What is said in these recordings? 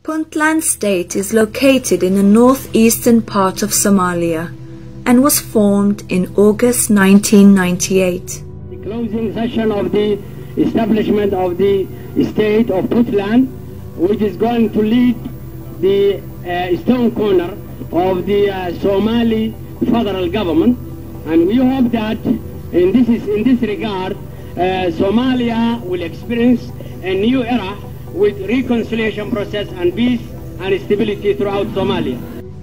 Puntland state is located in the northeastern part of Somalia and was formed in August 1998. The closing session of the establishment of the state of Puntland, which is going to lead the stone corner of the Somali federal government, and we hope that in this regard Somalia will experience a new era with reconciliation process and peace and stability throughout Somalia.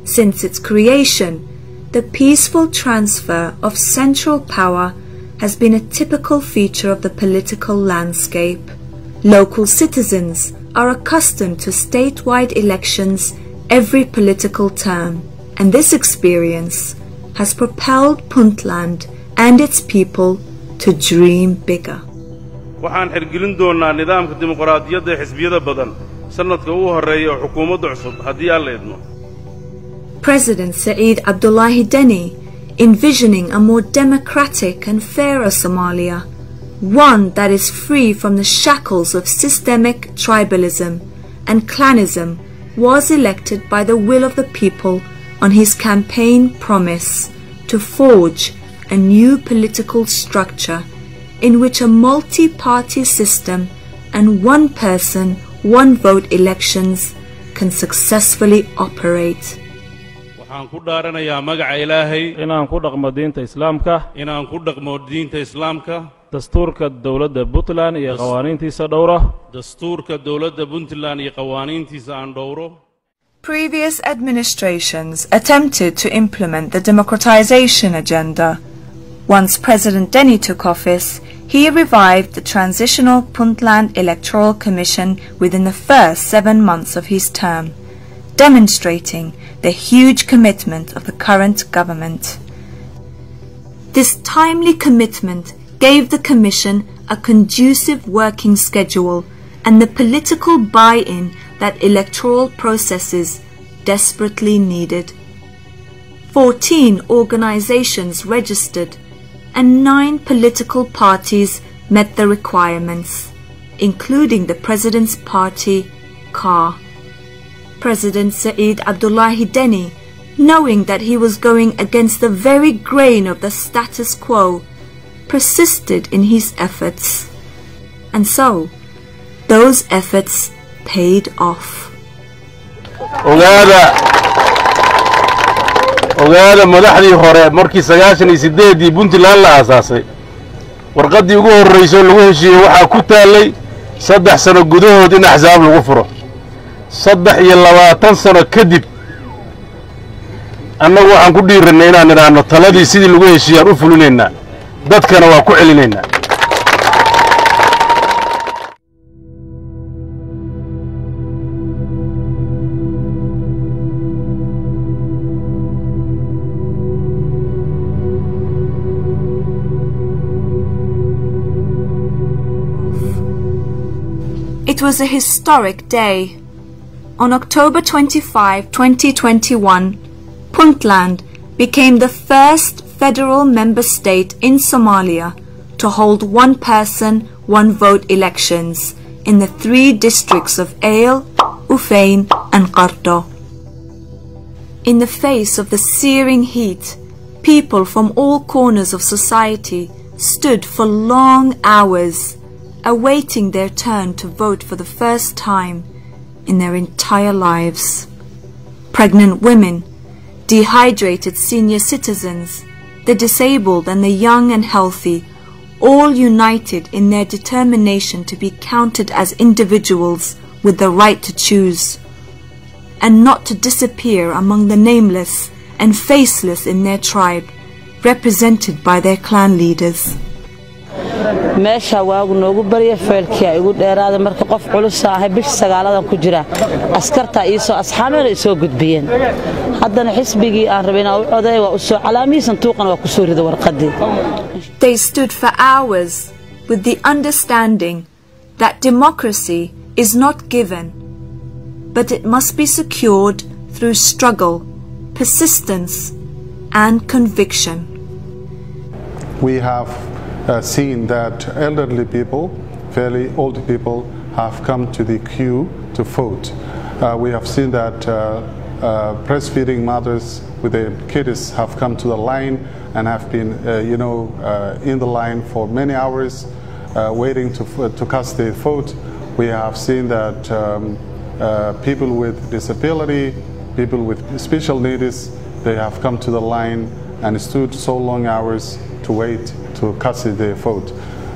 Since its creation, the peaceful transfer of central power has been a typical feature of the political landscape. Local citizens are accustomed to statewide elections every political term, and this experience has propelled Puntland and its people to dream bigger. waxaan xirgelin doonaa nidaamka dimuqraadiyadda xisbiyada badan sanadka ugu horeeya xukuumadda cusub haddii aan leedno. President Saeed Abdullahi Deni envisioning a more democratic and fairer Somalia, one that is free from the shackles of systemic tribalism and clanism, was elected by the will of the people on his campaign promise to forge a new political structure in which a multi-party system and one person, one vote elections can successfully operate. waxaan ku dhaaranayaa magaca Ilaahay inaan ku dhaqmo diinta Islaamka dastuurka dawladda Puntland iyo qawaaniintiisa aan dhowro. Previous administrations attempted to implement the democratization agenda. Once President Deni took office, he revived the Transitional Puntland Electoral Commission within the first 7 months of his term, demonstrating the huge commitment of the current government. This timely commitment gave the Commission a conducive working schedule and the political buy-in that electoral processes desperately needed. 14 organizations registered and 9 political parties met the requirements, including the President's Party, CAR. President Saeed Abdullahi Deni, knowing that he was going against the very grain of the status quo, persisted in his efforts. And so, those efforts paid off. ogaada madaxdii hore markii 98 Puntland la aasaasay warqadii ugu horeysay lagu heshiiyay waxa ku taalay 3 sano gudahood in axsaab lagu furo 23 sano kadib annagu waxaan ku dhiiranay inaan niraano taladii sidii lagu heshiiyay u fulinayna dadkana waa ku celinayna. It was a historic day. On October 25, 2021, Puntland became the first federal member state in Somalia to hold one-person, one-vote elections in the 3 districts of Ail, Ufein and Qardo. In the face of the searing heat, people from all corners of society stood for long hours, awaiting their turn to vote for the first time in their entire lives. Pregnant women, dehydrated senior citizens, the disabled and the young and healthy, all united in their determination to be counted as individuals with the right to choose, and not to disappear among the nameless and faceless in their tribe, represented by their clan leaders. meesha waagu noogu bariya feelkii ay ugu dheeraada marka qof culus ah bish 9 ku jira askarta iyo asxaabana soo gudbiyeen haddana xisbigii aan rabina u coday waa u soo calaamiyay sanduuqan waa ku soo riday warqadii. They stood for hours with the understanding that democracy is not given, but it must be secured through struggle, persistence and conviction. We have seen that elderly people, fairly old people, have come to the queue to vote. We have seen that breastfeeding mothers with their kids have come to the line and have been, in the line for many hours, waiting to cast their vote. We have seen that people with disability, people with special needs, they have come to the line and stood so long hours to wait to cast their vote.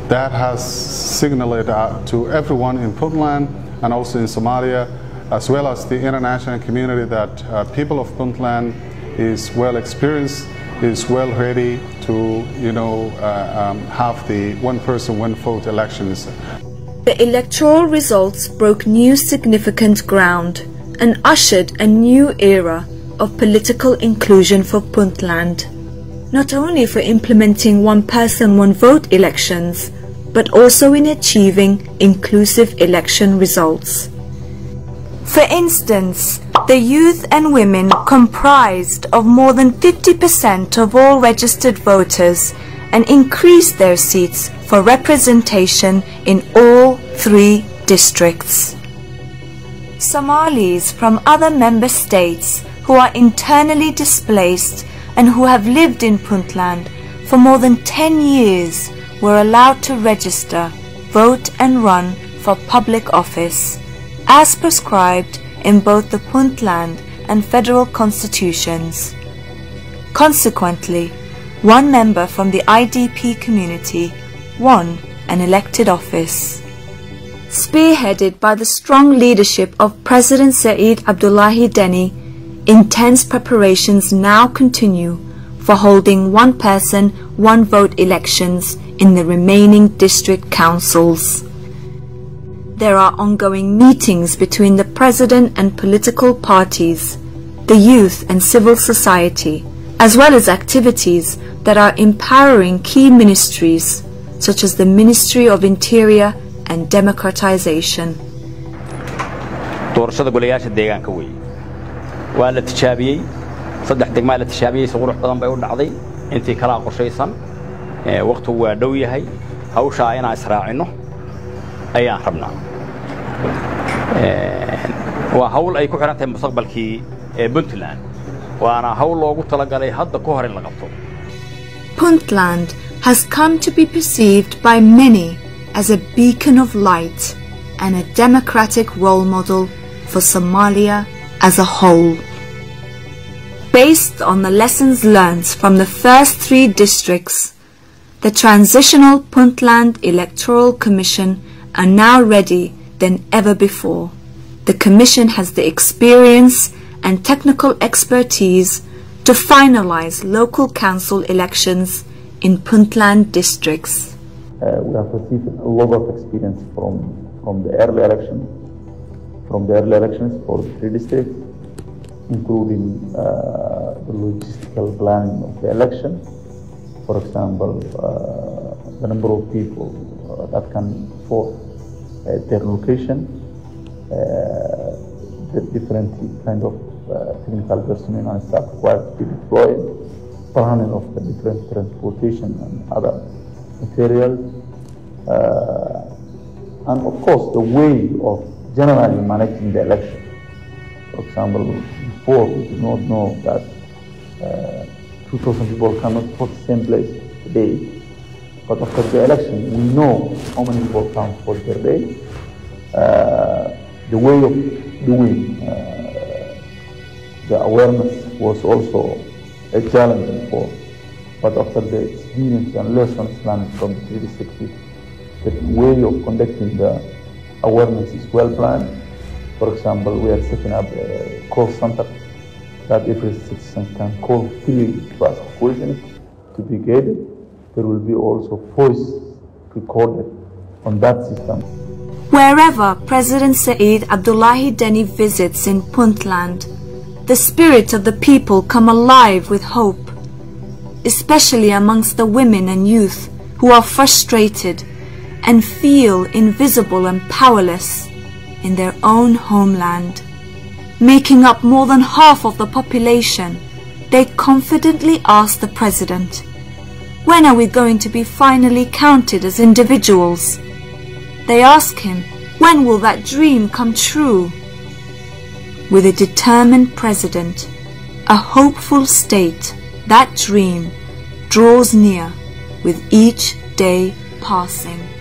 That has signaled to everyone in Puntland and also in Somalia, as well as the international community, that people of Puntland is well experienced, is well ready to, have the one person, one vote elections. The electoral results broke new significant ground and ushered a new era of political inclusion for Puntland, not only for implementing one person, one vote elections, but also in achieving inclusive election results. For instance, the youth and women comprised of more than 50% of all registered voters and increased their seats for representation in all 3 districts. Somalis from other member states who are internally displaced and who have lived in Puntland for more than 10 years were allowed to register, vote and run for public office, as prescribed in both the Puntland and federal constitutions. Consequently, one member from the IDP community won an elected office. Spearheaded by the strong leadership of President Saeed Abdullahi Deni, intense preparations now continue for holding one person, one vote elections in the remaining district councils. There are ongoing meetings between the president and political parties, the youth and civil society, as well as activities that are empowering key ministries such as the Ministry of Interior and Democratization. doorashada golayaasha deegaanka weey waa la tijaabiyay 3 degmo la tijaabiyay si qurux badan bay u dhacday intii kala qorshaysan waqtigu waa dhow yahay hawsha inaan israacino ayaan rabnaa waa hawl ay ku xiran tahay mustaqbalkii Puntland waana hawl loogu talagalay hadda ku hor in la qabto. Puntland has come to be perceived by many as a beacon of light and a democratic role model for Somalia as a whole. Based on the lessons learned from the first 3 districts, the Transitional Puntland Electoral Commission are now ready than ever before. The Commission has the experience and technical expertise to finalize local council elections in Puntland districts. We have received a lot of experience from the early elections for the 3 districts, including the logistical planning of the election. For example, the number of people that can vote, their location, the different kind of technical personnel and staff required to be deployed, planning of the different transportation and other materials, and of course the way of generally managing the election. For example, before we did not know that 2,000 people cannot vote the same place today, but after the election we know how many people can vote per day. The way of doing the awareness was also a challenge before, but after the experience and lessons learned from the 3 districts, the way of conducting the awareness is well planned. For example, we are setting up a call center that every citizen can call freely to ask questions to be guided. There will be also voice recorded on that system. Wherever President Saeed Abdullahi Deni visits in Puntland, the spirit of the people come alive with hope, especially amongst the women and youth who are frustrated and feel invisible and powerless in their own homeland. Making up more than half of the population, they confidently ask the president, "When are we going to be finally counted as individuals?" They ask him, "When will that dream come true?" with a determined president, a hopeful state. That dream draws near with each day passing.